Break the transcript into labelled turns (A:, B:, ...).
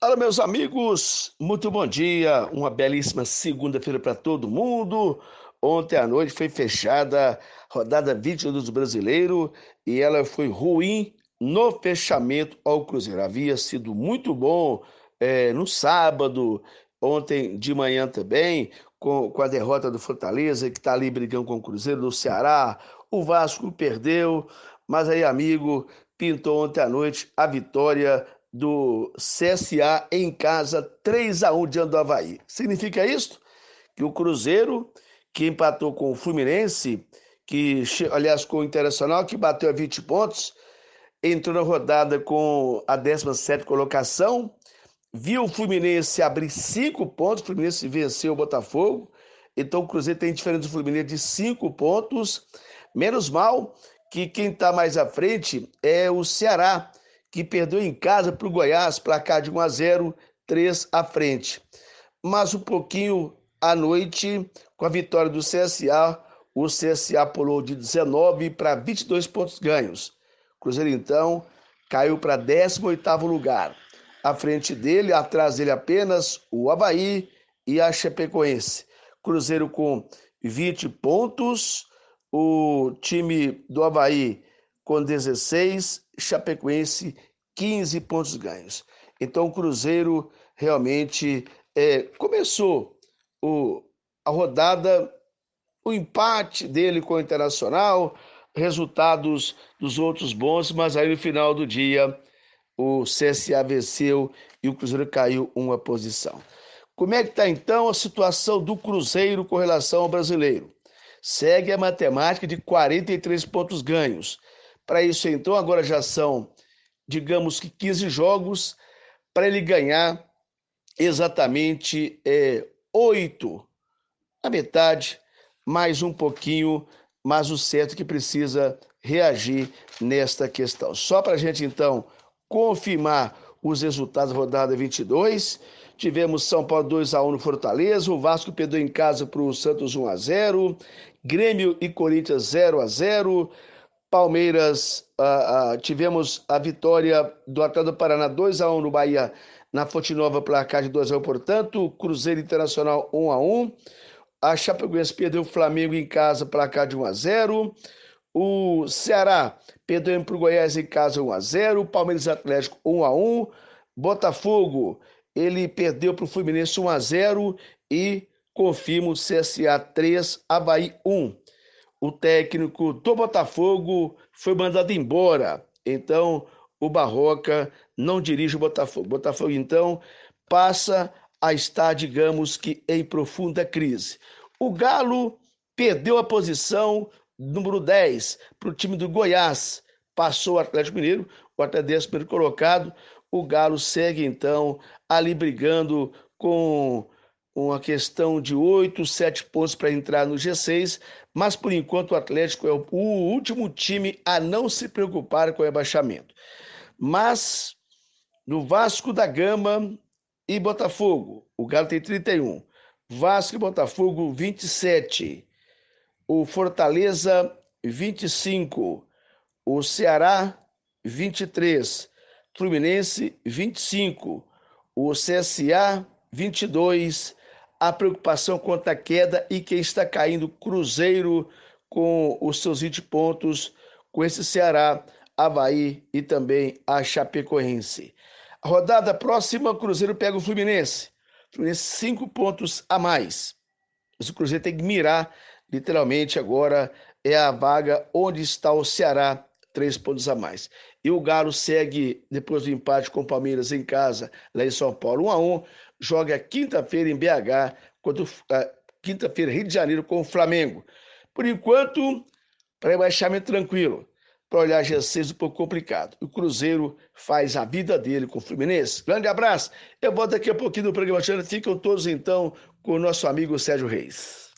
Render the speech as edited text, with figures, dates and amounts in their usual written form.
A: Olá, meus amigos, muito bom dia. Uma belíssima segunda-feira para todo mundo. Ontem à noite foi fechada a rodada 20 do Brasileiro e ela foi ruim no fechamento ao Cruzeiro. Havia sido muito bom no sábado, ontem de manhã também, com a derrota do Fortaleza, que está ali brigando com o Cruzeiro do Ceará. O Vasco perdeu, mas aí, amigo, pintou ontem à noite a vitória do CSA em casa 3-1 diante do Avaí. Significa isso? Que o Cruzeiro, que empatou com o Fluminense, aliás, com o Internacional, que bateu a 20 pontos, entrou na rodada com a 17ª colocação, viu o Fluminense abrir 5 pontos, o Fluminense venceu o Botafogo, então o Cruzeiro tem diferença do Fluminense de 5 pontos, menos mal que quem está mais à frente é o Ceará, que perdeu em casa para o Goiás, placar de 1-0, 3 à frente. Mas um pouquinho à noite, com a vitória do CSA, o CSA pulou de 19 para 22 pontos ganhos. O Cruzeiro, então, caiu para 18º lugar. À frente dele, atrás dele apenas o Avaí e a Chapecoense. Cruzeiro com 20 pontos, o time do Avaí com 16, Chapecoense 15 pontos ganhos. Então o Cruzeiro realmente começou o, a rodada, o empate dele com o Internacional, resultados dos outros bons, mas aí no final do dia o CSA venceu e o Cruzeiro caiu uma posição. Como é que está então a situação do Cruzeiro com relação ao brasileiro? Segue a matemática de 43 pontos ganhos. Para isso, então, agora já são, digamos que 15 jogos para ele ganhar exatamente 8, a metade, mais um pouquinho, mas o certo é que precisa reagir nesta questão. Só para a gente, então, confirmar os resultados da rodada 22, tivemos São Paulo 2-1 no Fortaleza, o Vasco perdeu em casa para o Santos 1-0, Grêmio e Corinthians 0-0, Palmeiras, tivemos a vitória do Atlético do Paraná 2-1 no Bahia, na Fonte Nova, placar de 2-1, portanto, Cruzeiro Internacional 1-1. A Chapecoense perdeu o Flamengo em casa, placar de 1-0. O Ceará perdeu para o Goiás em casa 1-0. Palmeiras Atlético 1-1. Botafogo, ele perdeu para o Fluminense 1-0 e confirma o CSA 3, Avaí 1. O técnico do Botafogo foi mandado embora. Então, o Barroca não dirige o Botafogo. O Botafogo, então, passa a estar, digamos que, em profunda crise. O Galo perdeu a posição número 10 para o time do Goiás. Passou o Atlético Mineiro, o Atlético 11º colocado. O Galo segue, então, ali brigando com uma questão de 8, 7 pontos para entrar no G6, mas por enquanto o Atlético é o último time a não se preocupar com o rebaixamento. Mas no Vasco da Gama e Botafogo, o Galo tem 31, Vasco e Botafogo 27, o Fortaleza 25, o Ceará 23, Fluminense 25, o CSA 22, a preocupação quanto à queda e quem está caindo, Cruzeiro com os seus 20 pontos, com esse Ceará, Avaí e também a Chapecoense. A rodada próxima, o Cruzeiro pega o Fluminense. Fluminense 5 pontos a mais. Mas o Cruzeiro tem que mirar, literalmente, agora é a vaga onde está o Ceará, 3 pontos a mais. E o Galo segue, depois do empate com o Palmeiras em casa, lá em São Paulo, 1-1, joga quinta-feira em BH, quinta-feira, Rio de Janeiro, com o Flamengo. Por enquanto, para rebaixamento tranquilo. Para olhar G6 um pouco complicado. O Cruzeiro faz a vida dele com o Fluminense. Grande abraço. Eu volto daqui a pouquinho no programa. Ficam todos, então, com o nosso amigo Sérgio Reis.